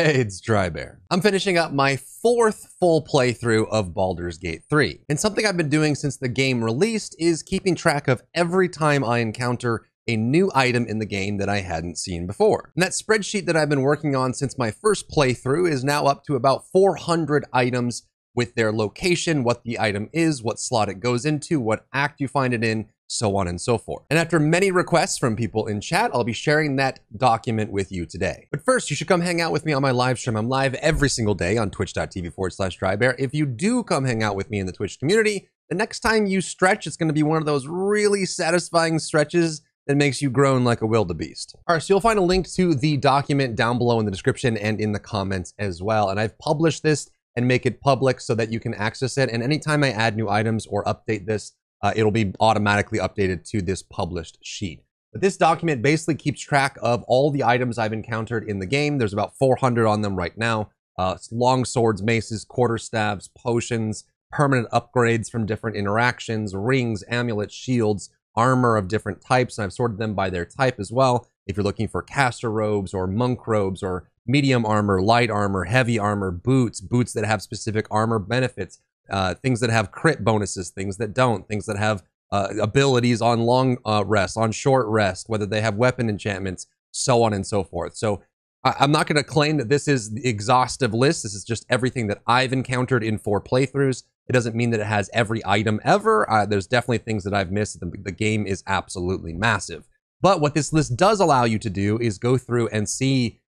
Hey, it's Drybear. I'm finishing up my 4th full playthrough of Baldur's Gate 3. And something I've been doing since the game released is keeping track of every time I encounter a new item in the game that I hadn't seen before. And that spreadsheet that I've been working on since my first playthrough is now up to about 400 items with their location, what the item is, what slot it goes into, what act you find it in, so on and so forth. And after many requests from people in chat, I'll be sharing that document with you today. But first, you should come hang out with me on my live stream. I'm live every single day on twitch.tv/Drybear. If you do come hang out with me in the Twitch community, the next time you stretch, it's going to be one of those really satisfying stretches that makes you groan like a wildebeest. All right, so you'll find a link to the document down below in the description and in the comments as well. And I've published this and make it public so that you can access it. And anytime I add new items or update this, it'll be automatically updated to this published sheet. But this document basically keeps track of all the items I've encountered in the game. There's about 400 on them right now. Long swords, maces, quarterstaffs, potions, permanent upgrades from different interactions, rings, amulets, shields, armor of different types. And I've sorted them by their type as well. If you're looking for caster robes or monk robes or medium armor, light armor, heavy armor, boots that have specific armor benefits, things that have crit bonuses, things that don't, things that have abilities on long rest, on short rest, whether they have weapon enchantments, so on and so forth. So I'm not going to claim that this is the exhaustive list. This is just everything that I've encountered in 4 playthroughs. It doesn't mean that it has every item ever. There's definitely things that I've missed. The game is absolutely massive. But what this list does allow you to do is go through and see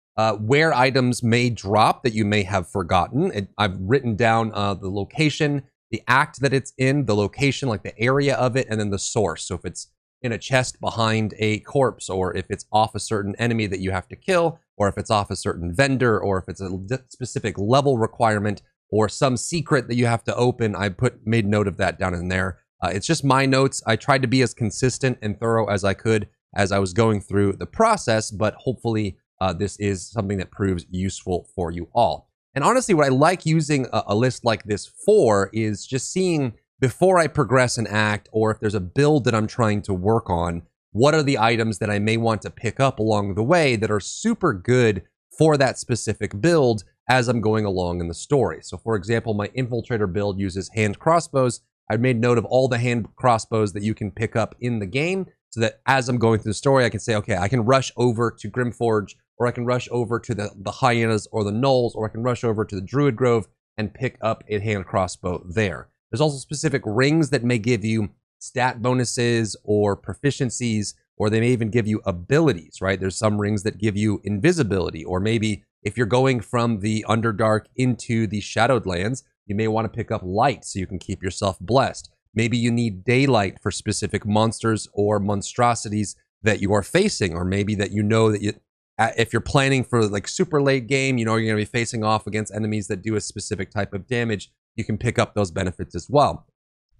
where items may drop that you may have forgotten. I've written down the location, the act that it's in, the location, like the area of it, and then the source. So if it's in a chest behind a corpse, or if it's off a certain enemy that you have to kill, or if it's off a certain vendor, or if it's a specific level requirement, or some secret that you have to open, I made note of that down in there. It's just my notes. I tried to be as consistent and thorough as I could as I was going through the process, but hopefully this is something that proves useful for you all. And honestly, what I like using a list like this for is just seeing, before I progress an act, or if there's a build that I'm trying to work on, what are the items that I may want to pick up along the way that are super good for that specific build as I'm going along in the story. So for example, my infiltrator build uses hand crossbows. I've made note of all the hand crossbows that you can pick up in the game, so that as I'm going through the story, I can say, okay, I can rush over to Grimforge, or I can rush over to the hyenas or the gnolls, or I can rush over to the druid grove and pick up a hand crossbow there. There's also specific rings that may give you stat bonuses or proficiencies, or they may even give you abilities, right? There's some rings that give you invisibility, or maybe if you're going from the Underdark into the Shadowed Lands, you may want to pick up light so you can keep yourself blessed. Maybe you need daylight for specific monsters or monstrosities that you are facing, or maybe that you know that if you're planning for like super late game, you know you're going to be facing off against enemies that do a specific type of damage, you can pick up those benefits as well.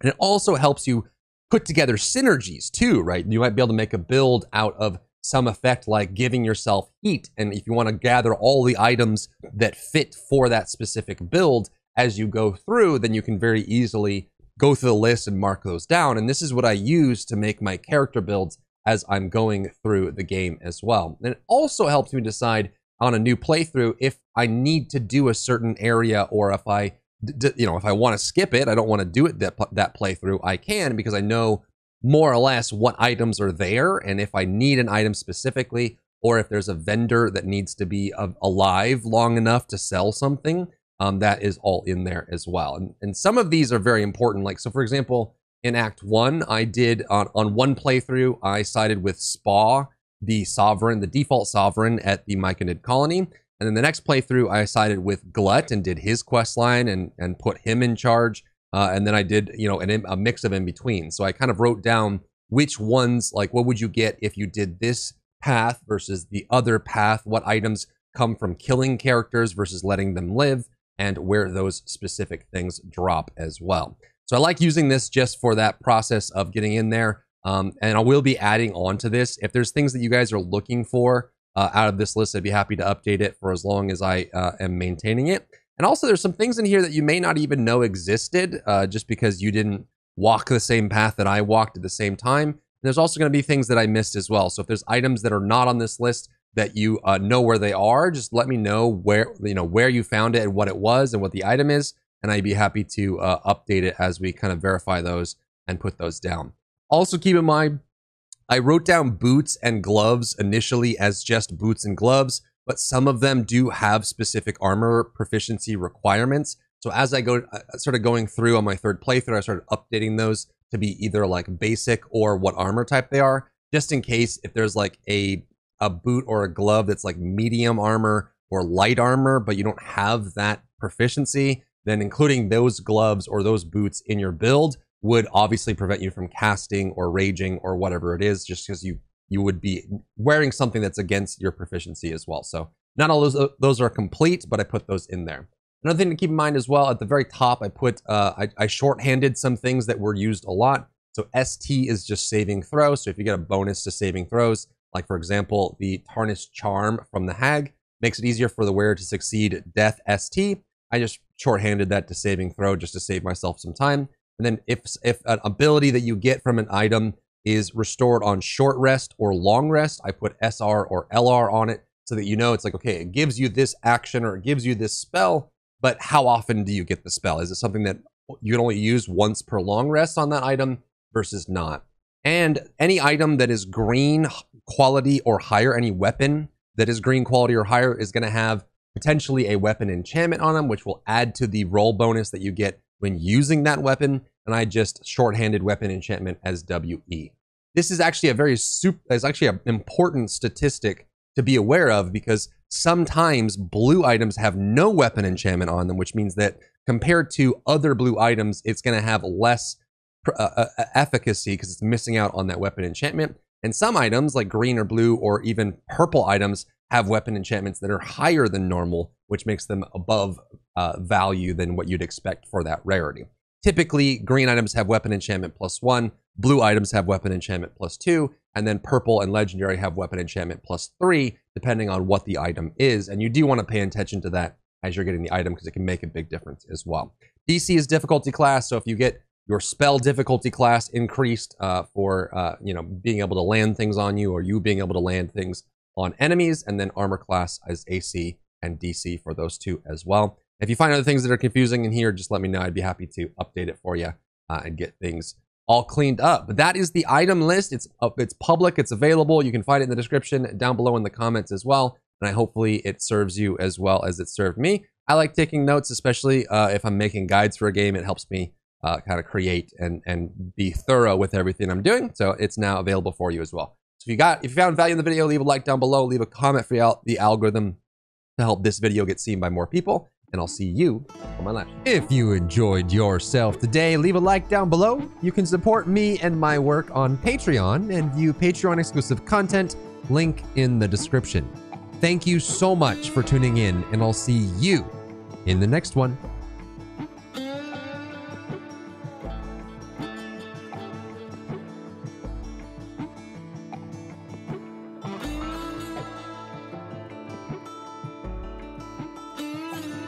And it also helps you put together synergies too, right? You might be able to make a build out of some effect like giving yourself heat. And if you want to gather all the items that fit for that specific build as you go through, then you can very easily go through the list and mark those down. And this is what I use to make my character builds as I'm going through the game as well. And it also helps me decide on a new playthrough if I need to do a certain area, or if I want to skip it, I don't want to do it that playthrough, I can, because I know more or less what items are there, and if I need an item specifically, or if there's a vendor that needs to be alive long enough to sell something, that is all in there as well. And some of these are very important. Like, so for example, in Act 1, I did, on one playthrough, I sided with Spa, the sovereign, the default sovereign at the Myconid colony. And then the next playthrough, I sided with Glut and did his quest line and put him in charge. And then I did, a mix of in between. So I kind of wrote down which ones, like what would you get if you did this path versus the other path, what items come from killing characters versus letting them live, and where those specific things drop as well. So I like using this just for that process of getting in there. And I will be adding on to this. If there's things that you guys are looking for out of this list, I'd be happy to update it for as long as I am maintaining it. And also there's some things in here that you may not even know existed just because you didn't walk the same path that I walked at the same time. And there's also going to be things that I missed as well. So if there's items that are not on this list that you know where they are, just let me know where you found it and what it was and what the item is, and I'd be happy to update it as we kind of verify those and put those down. Also keep in mind, I wrote down boots and gloves initially as just boots and gloves, but some of them do have specific armor proficiency requirements. So as I started going through on my third playthrough, I started updating those to be either like basic or what armor type they are, just in case if there's like a boot or a glove that's like medium armor or light armor, but you don't have that proficiency, then including those gloves or those boots in your build would obviously prevent you from casting or raging or whatever it is, just because you would be wearing something that's against your proficiency as well. So not all those are complete, but I put those in there. Another thing to keep in mind as well, at the very top, I put I shorthanded some things that were used a lot. So ST is just saving throw. So if you get a bonus to saving throws, like for example, the Tarnished Charm from the Hag makes it easier for the wearer to succeed Death ST. I just shorthanded that to saving throw just to save myself some time. And then if an ability that you get from an item is restored on short rest or long rest, I put SR or LR on it so that you know it's like, okay, it gives you this action or it gives you this spell, but how often do you get the spell? Is it something that you can only use once per long rest on that item versus not? And any item that is green quality or higher, any weapon that is green quality or higher is going to have potentially a weapon enchantment on them, which will add to the roll bonus that you get when using that weapon. And I just shorthanded weapon enchantment as WE. This is actually an important statistic to be aware of, because sometimes blue items have no weapon enchantment on them, which means that compared to other blue items, it's going to have less efficacy because it's missing out on that weapon enchantment. And some items like green or blue or even purple items have weapon enchantments that are higher than normal, which makes them above value than what you'd expect for that rarity. Typically, green items have weapon enchantment +1, blue items have weapon enchantment +2, and then purple and legendary have weapon enchantment +3, depending on what the item is. And you do want to pay attention to that as you're getting the item, because it can make a big difference as well. DC is difficulty class, so if you get your spell difficulty class increased for being able to land things on you, or you being able to land things on enemies, and then armor class as AC and DC for those two as well. If you find other things that are confusing in here, just let me know. I'd be happy to update it for you and get things all cleaned up. But that is the item list. It's public, it's available. You can find it in the description down below in the comments as well. And hopefully it serves you as well as it served me. I like taking notes, especially if I'm making guides for a game. It helps me kind of create and be thorough with everything I'm doing. So it's now available for you as well. So if you found value in the video, leave a like down below, leave a comment for the algorithm to help this video get seen by more people. And I'll see you on my left. If you enjoyed yourself today, leave a like down below. You can support me and my work on Patreon and view Patreon exclusive content, link in the description. Thank you so much for tuning in, and I'll see you in the next one.